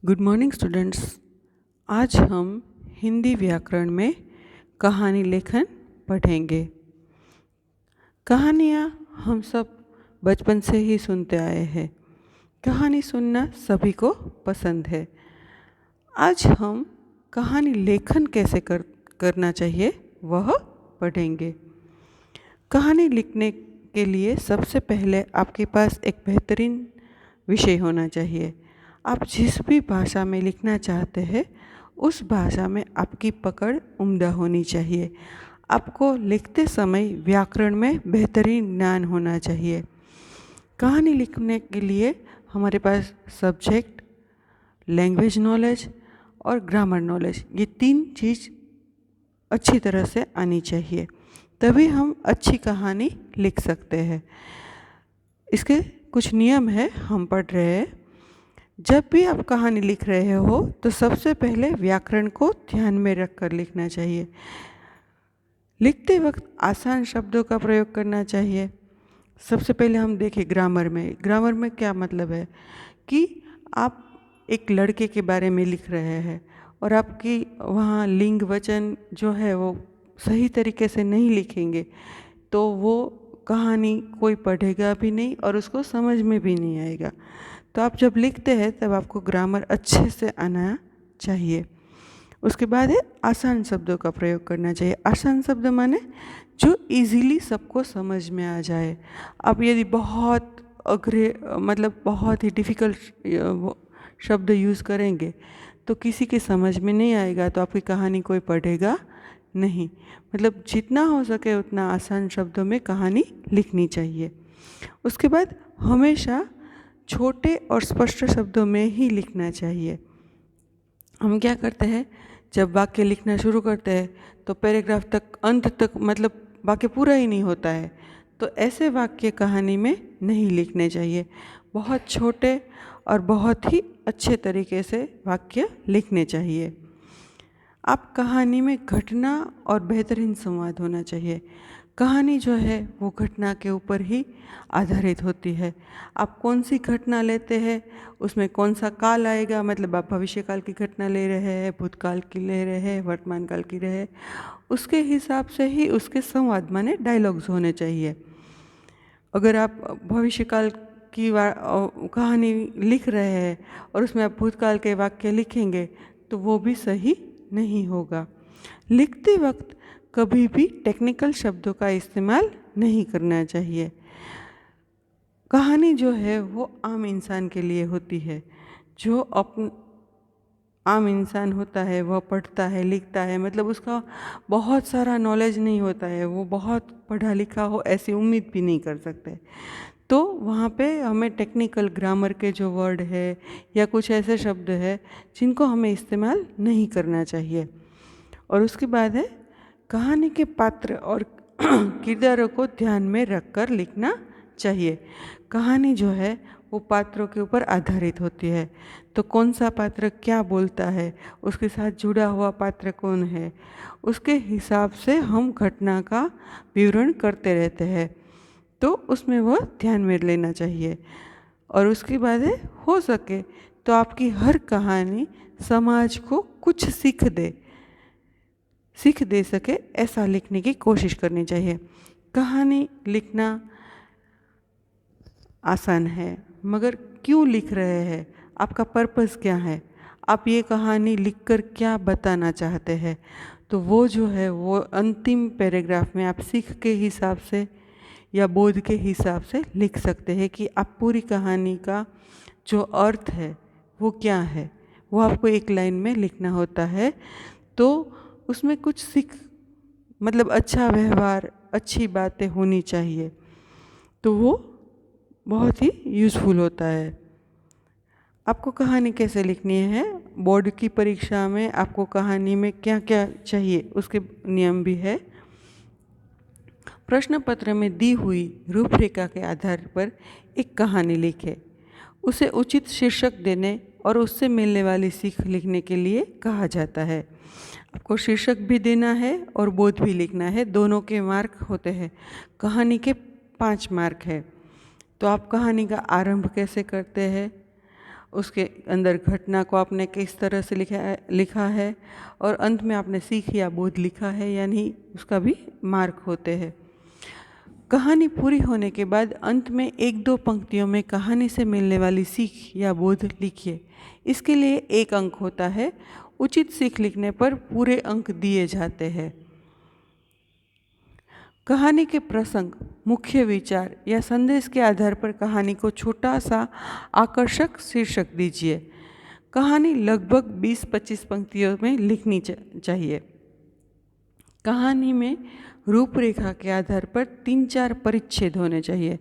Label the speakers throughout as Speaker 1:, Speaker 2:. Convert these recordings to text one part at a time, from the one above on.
Speaker 1: Good morning students. आज हम हिंदी व्याकरण में कहानी लेखन पढ़ेंगे। कहानियाँ हम सब बचपन से ही सुनते आए हैं। कहानी सुनना सभी को पसंद है। आज हम कहानी लेखन कैसे करना चाहिए वह पढ़ेंगे। कहानी लिखने के लिए सबसे पहले आपके पास एक बेहतरीन विषय होना चाहिए। आप जिस भी भाषा में लिखना चाहते हैं उस भाषा में आपकी पकड़ उम्दा होनी चाहिए। आपको लिखते समय व्याकरण में बेहतरीन ज्ञान होना चाहिए। कहानी लिखने के लिए हमारे पास सब्जेक्ट, लैंग्वेज नॉलेज और ग्रामर नॉलेज, ये तीन चीज़ अच्छी तरह से आनी चाहिए, तभी हम अच्छी कहानी लिख सकते हैं। इसके कुछ नियम है, हम पढ़ रहे हैं। जब भी आप कहानी लिख रहे हो तो सबसे पहले व्याकरण को ध्यान में रखकर लिखना चाहिए। लिखते वक्त आसान शब्दों का प्रयोग करना चाहिए। सबसे पहले हम देखें ग्रामर में क्या मतलब है कि आप एक लड़के के बारे में लिख रहे हैं और आपकी वहाँ लिंग वचन जो है वो सही तरीके से नहीं लिखेंगे तो वो कहानी कोई पढ़ेगा भी नहीं और उसको समझ में भी नहीं आएगा। तो आप जब लिखते हैं तब आपको ग्रामर अच्छे से आना चाहिए। उसके बाद है आसान शब्दों का प्रयोग करना चाहिए। आसान शब्द माने जो इजीली सबको समझ में आ जाए। आप यदि बहुत अघरे मतलब बहुत ही डिफ़िकल्ट शब्द यूज़ करेंगे तो किसी के समझ में नहीं आएगा, तो आपकी कहानी कोई पढ़ेगा नहीं। मतलब जितना हो सके उतना आसान शब्दों में कहानी लिखनी चाहिए। उसके बाद हमेशा छोटे और स्पष्ट शब्दों में ही लिखना चाहिए। हम क्या करते हैं, जब वाक्य लिखना शुरू करते हैं तो पैराग्राफ तक अंत तक मतलब वाक्य पूरा ही नहीं होता है, तो ऐसे वाक्य कहानी में नहीं लिखने चाहिए। बहुत छोटे और बहुत ही अच्छे तरीके से वाक्य लिखने चाहिए। आप कहानी में घटना और बेहतरीन संवाद होना चाहिए। कहानी जो है वो घटना के ऊपर ही आधारित होती है। आप कौन सी घटना लेते हैं, उसमें कौन सा काल आएगा, मतलब आप भविष्य काल की घटना ले रहे हैं, भूतकाल की ले रहे हैं, वर्तमान काल की रहे, उसके हिसाब से ही उसके संवाद माने डायलॉग्स होने चाहिए। अगर आप भविष्य काल की कहानी लिख रहे हैं और उसमें आप भूतकाल के वाक्य लिखेंगे तो वो भी सही नहीं होगा। लिखते वक्त कभी भी टेक्निकल शब्दों का इस्तेमाल नहीं करना चाहिए। कहानी जो है वो आम इंसान के लिए होती है। जो आम इंसान होता है वह पढ़ता है, लिखता है, मतलब उसका बहुत सारा नॉलेज नहीं होता है, वो बहुत पढ़ा लिखा हो ऐसी उम्मीद भी नहीं कर सकते। तो वहाँ पे हमें टेक्निकल ग्रामर के जो वर्ड है या कुछ ऐसे शब्द है जिनको हमें इस्तेमाल नहीं करना चाहिए। और उसके बाद है कहानी के पात्र और किरदारों को ध्यान में रखकर लिखना चाहिए। कहानी जो है वो पात्रों के ऊपर आधारित होती है, तो कौन सा पात्र क्या बोलता है, उसके साथ जुड़ा हुआ पात्र कौन है, उसके हिसाब से हम घटना का विवरण करते रहते हैं, तो उसमें वह ध्यान में लेना चाहिए। और उसके बाद है हो सके तो आपकी हर कहानी समाज को कुछ सीख दे सके ऐसा लिखने की कोशिश करनी चाहिए। कहानी लिखना आसान है, मगर क्यों लिख रहे हैं, आपका पर्पस क्या है, आप ये कहानी लिखकर क्या बताना चाहते हैं, तो वो जो है वो अंतिम पैराग्राफ में आप सीख के हिसाब से या बोध के हिसाब से लिख सकते हैं कि आप पूरी कहानी का जो अर्थ है वो क्या है, वो आपको एक लाइन में लिखना होता है। तो उसमें कुछ सीख मतलब अच्छा व्यवहार, अच्छी बातें होनी चाहिए, तो वो बहुत ही यूज़फुल होता है। आपको कहानी कैसे लिखनी है, बोर्ड की परीक्षा में आपको कहानी में क्या क्या चाहिए उसके नियम भी है। प्रश्न पत्र में दी हुई रूपरेखा के आधार पर एक कहानी लिखें। उसे उचित शीर्षक देने और उससे मिलने वाली सीख लिखने के लिए कहा जाता है। आपको शीर्षक भी देना है और बोध भी लिखना है, दोनों के मार्क होते हैं। कहानी के 5 मार्क है। तो आप कहानी का आरंभ कैसे करते हैं, उसके अंदर घटना को आपने किस तरह से लिखा है और अंत में आपने सीख या बोध लिखा है या नहीं, उसका भी मार्क होते हैं। कहानी पूरी होने के बाद अंत में 1-2 पंक्तियों में कहानी से मिलने वाली सीख या बोध लिखिए। इसके लिए 1 अंक होता है। उचित सीख लिखने पर पूरे अंक दिए जाते हैं। कहानी के प्रसंग, मुख्य विचार या संदेश के आधार पर कहानी को छोटा सा आकर्षक शीर्षक दीजिए। कहानी लगभग 20-25 पंक्तियों में लिखनी चाहिए। कहानी में रूपरेखा के आधार पर 3-4 परिच्छेद होने चाहिए,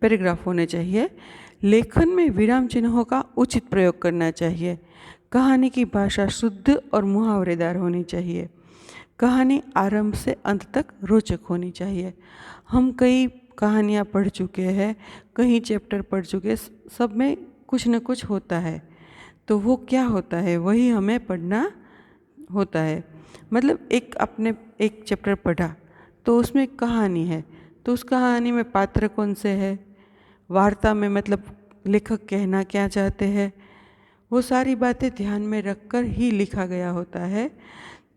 Speaker 1: पैराग्राफ होने चाहिए। लेखन में विराम चिन्हों का उचित प्रयोग करना चाहिए। कहानी की भाषा शुद्ध और मुहावरेदार होनी चाहिए। कहानी आरंभ से अंत तक रोचक होनी चाहिए। हम कई कहानियाँ पढ़ चुके हैं, कई चैप्टर पढ़ चुके, सब में कुछ न कुछ होता है। तो वो क्या होता है वही हमें पढ़ना होता है। मतलब आपने एक चैप्टर पढ़ा तो उसमें एक कहानी है, तो उस कहानी में पात्र कौन से हैं, वार्ता में मतलब लेखक कहना क्या चाहते हैं, वो सारी बातें ध्यान में रखकर ही लिखा गया होता है।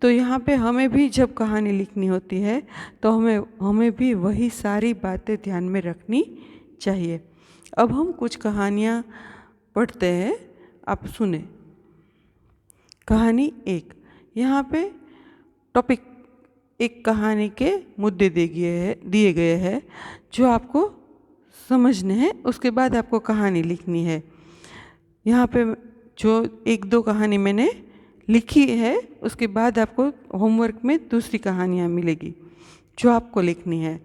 Speaker 1: तो यहाँ पे हमें भी जब कहानी लिखनी होती है तो हमें भी वही सारी बातें ध्यान में रखनी चाहिए। अब हम कुछ कहानियाँ पढ़ते हैं, आप सुने। कहानी 1, यहाँ पे टॉपिक, एक कहानी के मुद्दे दिए गए हैं जो आपको समझने हैं, उसके बाद आपको कहानी लिखनी है। यहाँ पे जो 1-2 कहानी मैंने लिखी है, उसके बाद आपको होमवर्क में दूसरी कहानियाँ मिलेगी जो आपको लिखनी है।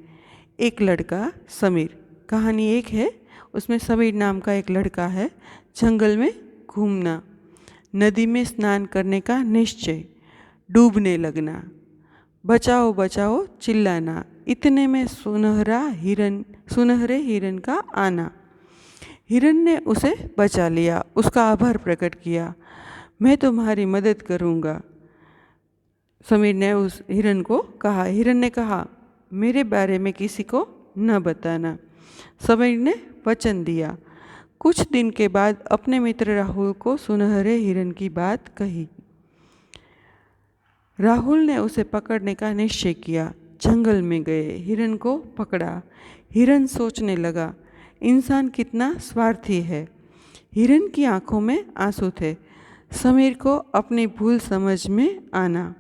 Speaker 1: एक लड़का समीर, कहानी 1 है, उसमें समीर नाम का एक लड़का है। जंगल में घूमना, नदी में स्नान करने का निश्चय, डूबने लगना, बचाओ बचाओ चिल्लाना, इतने में सुनहरे हिरन का आना। हिरन ने उसे बचा लिया, उसका आभार प्रकट किया। मैं तुम्हारी मदद करूँगा, समीर ने उस हिरन को कहा। हिरन ने कहा, मेरे बारे में किसी को न बताना। समीर ने वचन दिया। कुछ दिन के बाद अपने मित्र राहुल को सुनहरे हिरन की बात कही। राहुल ने उसे पकड़ने का निश्चय किया। जंगल में गए, हिरन को पकड़ा। हिरन सोचने लगा, इंसान कितना स्वार्थी है। हिरन की आंखों में आंसू थे। समीर को अपनी भूल समझ में आना।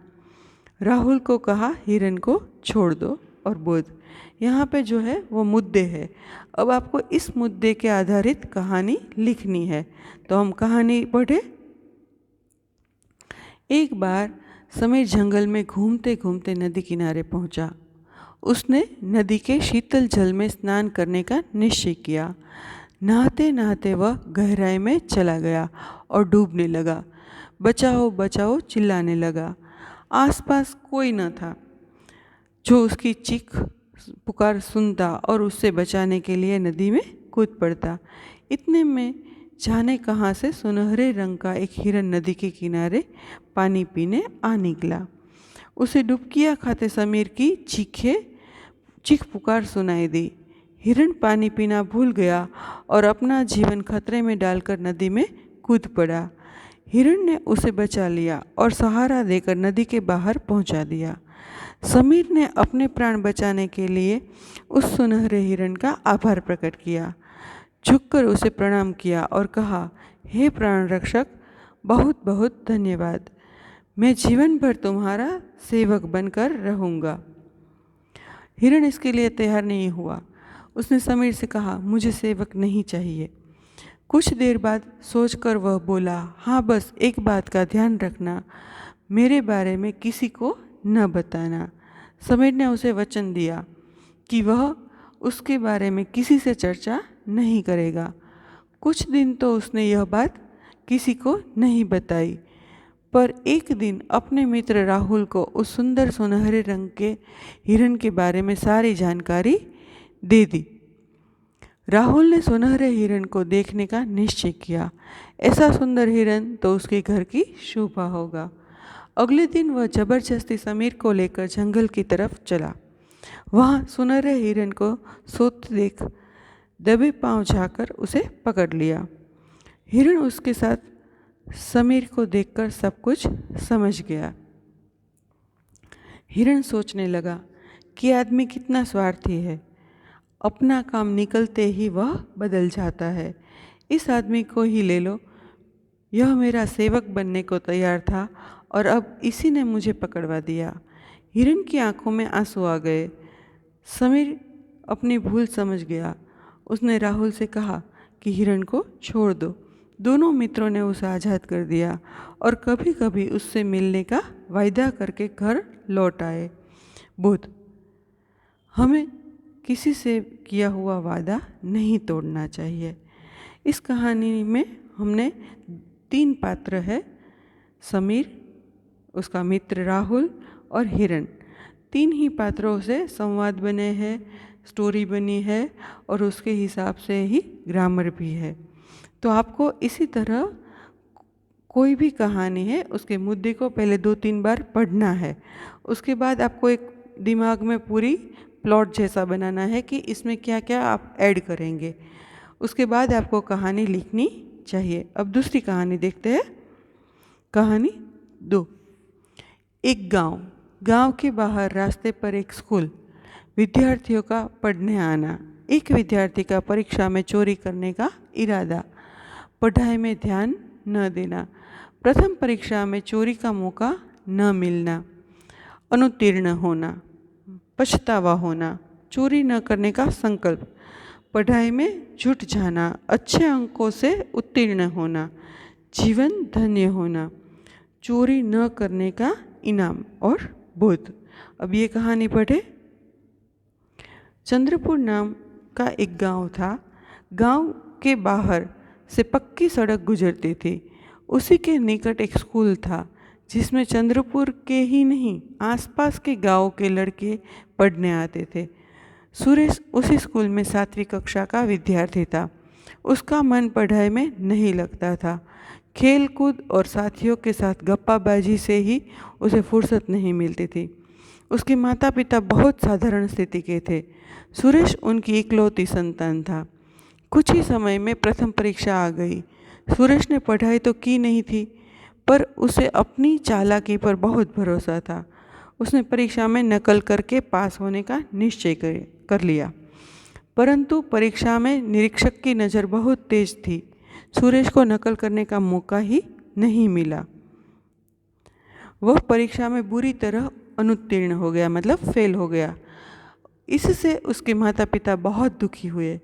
Speaker 1: राहुल को कहा, हिरन को छोड़ दो और बोध। यहाँ पे जो है वो मुद्दे है। अब आपको इस मुद्दे के आधारित कहानी लिखनी है। तो हम कहानी पढ़े। एक बार समीर जंगल में घूमते घूमते नदी किनारे पहुंचा। उसने नदी के शीतल जल में स्नान करने का निश्चय किया। नहाते नहाते वह गहराई में चला गया और डूबने लगा। बचाओ बचाओ चिल्लाने लगा। आसपास कोई न था जो उसकी चीख पुकार सुनता और उससे बचाने के लिए नदी में कूद पड़ता। इतने में जाने कहाँ से सुनहरे रंग का एक हिरन नदी के किनारे पानी पीने आ निकला। उसे डुबकियाँ खाते समीर की चीख पुकार सुनाई दी। हिरन पानी पीना भूल गया और अपना जीवन खतरे में डालकर नदी में कूद पड़ा। हिरन ने उसे बचा लिया और सहारा देकर नदी के बाहर पहुंचा दिया। समीर ने अपने प्राण बचाने के लिए उस सुनहरे हिरन का आभार प्रकट किया, झुककर उसे प्रणाम किया और कहा, हे प्राण रक्षक, बहुत बहुत धन्यवाद। मैं जीवन भर तुम्हारा सेवक बनकर रहूँगा। हिरन इसके लिए तैयार नहीं हुआ। उसने समीर से कहा, मुझे सेवक नहीं चाहिए। कुछ देर बाद सोचकर वह बोला, हाँ बस एक बात का ध्यान रखना, मेरे बारे में किसी को न बताना। समीर ने उसे वचन दिया कि वह उसके बारे में किसी से चर्चा नहीं करेगा। कुछ दिन तो उसने यह बात किसी को नहीं बताई, पर एक दिन अपने मित्र राहुल को उस सुंदर सुनहरे रंग के हिरन के बारे में सारी जानकारी दे दी। राहुल ने सुनहरे हिरन को देखने का निश्चय किया। ऐसा सुंदर हिरन तो उसके घर की शोभा होगा। अगले दिन वह जबरदस्ती समीर को लेकर जंगल की तरफ चला। वहाँ सुनहरे हिरन को सोते देख दबे पांव जाकर उसे पकड़ लिया। हिरण उसके साथ समीर को देखकर सब कुछ समझ गया। हिरण सोचने लगा कि आदमी कितना स्वार्थी है, अपना काम निकलते ही वह बदल जाता है। इस आदमी को ही ले लो, यह मेरा सेवक बनने को तैयार था और अब इसी ने मुझे पकड़वा दिया। हिरण की आंखों में आंसू आ गए। समीर अपनी भूल समझ गया। उसने राहुल से कहा कि हिरण को छोड़ दो। दोनों मित्रों ने उसे आज़ाद कर दिया और कभी कभी उससे मिलने का वायदा करके घर लौट आए। बुध, हमें किसी से किया हुआ वादा नहीं तोड़ना चाहिए। इस कहानी में हमने 3 पात्र है, समीर, उसका मित्र राहुल और हिरण। 3 ही पात्रों से संवाद बने हैं, स्टोरी बनी है और उसके हिसाब से ही ग्रामर भी है। तो आपको इसी तरह कोई भी कहानी है उसके मुद्दे को पहले 2-3 बार पढ़ना है। उसके बाद आपको एक दिमाग में पूरी प्लॉट जैसा बनाना है कि इसमें क्या क्या आप ऐड करेंगे। उसके बाद आपको कहानी लिखनी चाहिए। अब दूसरी कहानी देखते हैं। कहानी 2। एक गांव के बाहर रास्ते पर एक स्कूल। विद्यार्थियों का पढ़ने आना। एक विद्यार्थी का परीक्षा में चोरी करने का इरादा। पढ़ाई में ध्यान न देना। प्रथम परीक्षा में चोरी का मौका न मिलना। अनुत्तीर्ण होना, पछतावा होना, चोरी न करने का संकल्प। पढ़ाई में जुट जाना, अच्छे अंकों से उत्तीर्ण होना, जीवन धन्य होना, चोरी न करने का इनाम और बोध। अब ये कहानी पढ़े। चंद्रपुर नाम का एक गांव था। गांव के बाहर से पक्की सड़क गुजरती थी। उसी के निकट एक स्कूल था जिसमें चंद्रपुर के ही नहीं आसपास के गांव के लड़के पढ़ने आते थे। सुरेश उसी स्कूल में 7वीं कक्षा का विद्यार्थी था। उसका मन पढ़ाई में नहीं लगता था। खेल कूद और साथियों के साथ गप्पाबाजी से ही उसे फुर्सत नहीं मिलती थी। उसके माता पिता बहुत साधारण स्थिति के थे। सुरेश उनकी इकलौती संतान था। कुछ ही समय में प्रथम परीक्षा आ गई। सुरेश ने पढ़ाई तो की नहीं थी, पर उसे अपनी चालाकी पर बहुत भरोसा था। उसने परीक्षा में नकल करके पास होने का निश्चय कर लिया। परंतु परीक्षा में निरीक्षक की नज़र बहुत तेज थी। सुरेश को नकल करने का मौका ही नहीं मिला। वह परीक्षा में बुरी तरह अनुत्तीर्ण हो गया, मतलब फेल हो गया। इससे उसके माता पिता बहुत दुखी हुए।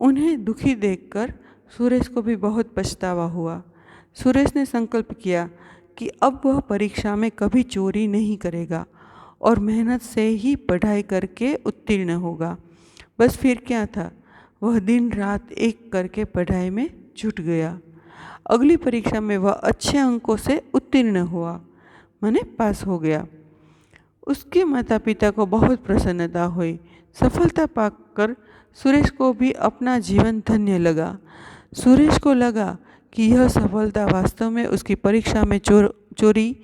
Speaker 1: उन्हें दुखी देखकर सुरेश को भी बहुत पछतावा हुआ। सुरेश ने संकल्प किया कि अब वह परीक्षा में कभी चोरी नहीं करेगा और मेहनत से ही पढ़ाई करके उत्तीर्ण होगा। बस फिर क्या था, वह दिन रात एक करके पढ़ाई में जुट गया। अगली परीक्षा में वह अच्छे अंकों से उत्तीर्ण हुआ, माने पास हो गया। उसके माता पिता को बहुत प्रसन्नता हुई। सफलता पाकर सुरेश को भी अपना जीवन धन्य लगा। सुरेश को लगा कि यह सफलता वास्तव में उसकी परीक्षा में चोरी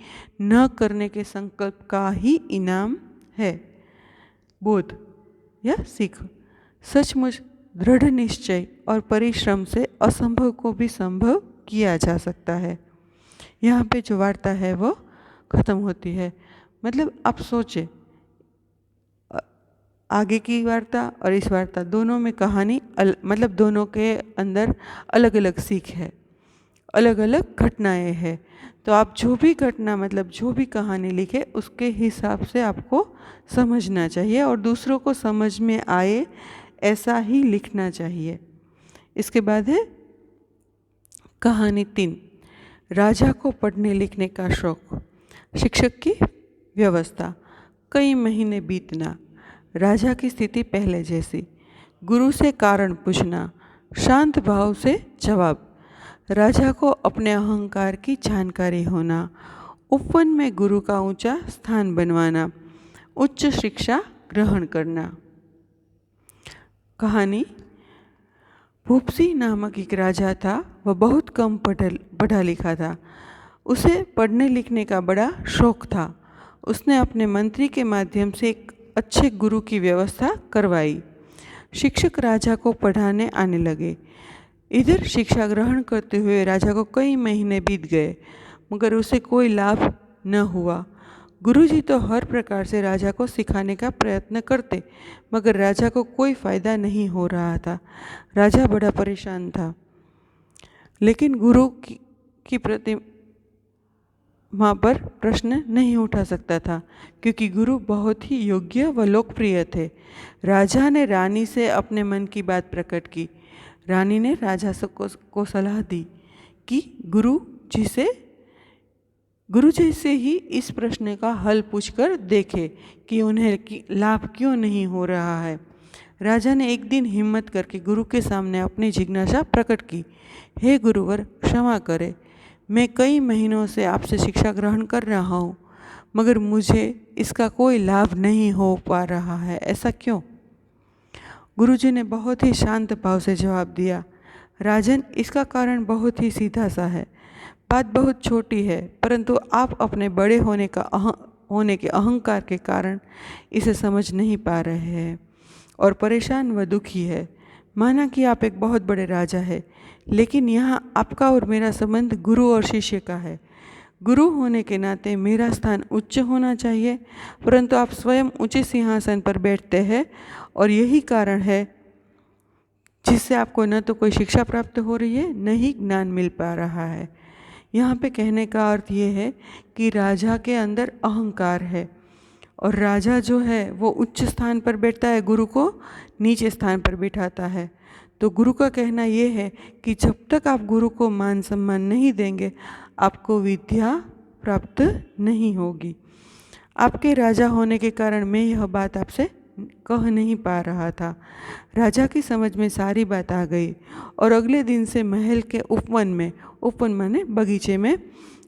Speaker 1: न करने के संकल्प का ही इनाम है। बोध या सीख, सचमुच दृढ़ निश्चय और परिश्रम से असंभव को भी संभव किया जा सकता है। यहाँ पे जो वार्ता है वो ख़त्म होती है। मतलब आप सोचें, आगे की वार्ता और इस वार्ता दोनों में कहानी मतलब दोनों के अंदर अलग अलग सीख है, अलग अलग घटनाएं हैं। तो आप जो भी घटना मतलब जो भी कहानी लिखे उसके हिसाब से आपको समझना चाहिए और दूसरों को समझ में आए ऐसा ही लिखना चाहिए। इसके बाद है कहानी 3, राजा को पढ़ने लिखने का शौक। शिक्षक की व्यवस्था। कई महीने बीतना। राजा की स्थिति पहले जैसी। गुरु से कारण पूछना। शांत भाव से जवाब। राजा को अपने अहंकार की जानकारी होना। उपवन में गुरु का ऊंचा स्थान बनवाना। उच्च शिक्षा ग्रहण करना। कहानी। भूपसी नामक एक राजा था। वह बहुत कम पढ़ा लिखा था। उसे पढ़ने लिखने का बड़ा शौक था। उसने अपने मंत्री के माध्यम से एक अच्छे गुरु की व्यवस्था करवाई। शिक्षक राजा को पढ़ाने आने लगे। इधर शिक्षा ग्रहण करते हुए राजा को कई महीने बीत गए, मगर उसे कोई लाभ न हुआ। गुरुजी तो हर प्रकार से राजा को सिखाने का प्रयत्न करते, मगर राजा को कोई फ़ायदा नहीं हो रहा था। राजा बड़ा परेशान था, लेकिन गुरु की प्रति माँ पर प्रश्न नहीं उठा सकता था, क्योंकि गुरु बहुत ही योग्य व लोकप्रिय थे। राजा ने रानी से अपने मन की बात प्रकट की। रानी ने राजा को सलाह दी कि गुरु जी से ही इस प्रश्न का हल पूछकर देखे कि उन्हें लाभ क्यों नहीं हो रहा है। राजा ने एक दिन हिम्मत करके गुरु के सामने अपनी जिज्ञासा प्रकट की। हे गुरुवर, क्षमा करें, मैं कई महीनों से आपसे शिक्षा ग्रहण कर रहा हूँ, मगर मुझे इसका कोई लाभ नहीं हो पा रहा है, ऐसा क्यों? गुरुजी ने बहुत ही शांत भाव से जवाब दिया, राजन, इसका कारण बहुत ही सीधा सा है। बात बहुत छोटी है, परंतु आप अपने बड़े होने के अहंकार के कारण इसे समझ नहीं पा रहे हैं और परेशान व दुखी है। माना कि आप एक बहुत बड़े राजा हैं, लेकिन यहाँ आपका और मेरा संबंध गुरु और शिष्य का है। गुरु होने के नाते मेरा स्थान उच्च होना चाहिए, परंतु आप स्वयं ऊंचे सिंहासन पर बैठते हैं और यही कारण है जिससे आपको न तो कोई शिक्षा प्राप्त हो रही है, न ही ज्ञान मिल पा रहा है। यहाँ पे कहने का अर्थ ये है कि राजा के अंदर अहंकार है और राजा जो है वो उच्च स्थान पर बैठता है, गुरु को नीचे स्थान पर बिठाता है। तो गुरु का कहना ये है कि जब तक आप गुरु को मान सम्मान नहीं देंगे, आपको विद्या प्राप्त नहीं होगी। आपके राजा होने के कारण मैं यह बात आपसे कह नहीं पा रहा था। राजा की समझ में सारी बात आ गई और अगले दिन से महल के उपवन माने बगीचे में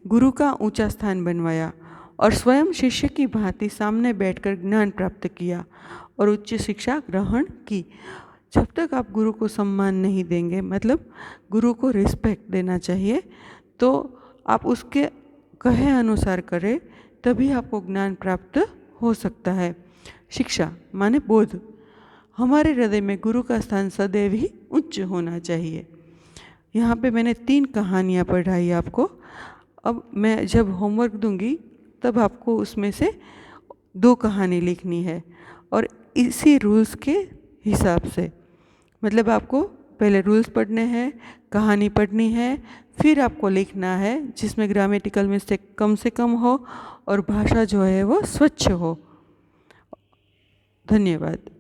Speaker 1: गुरु का ऊंचा स्थान बनवाया और स्वयं शिष्य की भांति सामने बैठकर ज्ञान प्राप्त किया और उच्च शिक्षा ग्रहण की। जब तक आप गुरु को सम्मान नहीं देंगे, मतलब गुरु को रिस्पेक्ट देना चाहिए, तो आप उसके कहे अनुसार करें, तभी आपको ज्ञान प्राप्त हो सकता है। शिक्षा माने बोध। हमारे हृदय में गुरु का स्थान सदैव ही उच्च होना चाहिए। यहाँ पे मैंने 3 कहानियाँ पढ़ाई आपको। अब मैं जब होमवर्क दूंगी तब आपको उसमें से 2 कहानी लिखनी है और इसी रूल्स के हिसाब से, मतलब आपको पहले रूल्स पढ़ने हैं, कहानी पढ़नी है, फिर आपको लिखना है जिसमें ग्रामेटिकल मिस्टेक कम से कम हो और भाषा जो है वो स्वच्छ हो। धन्यवाद।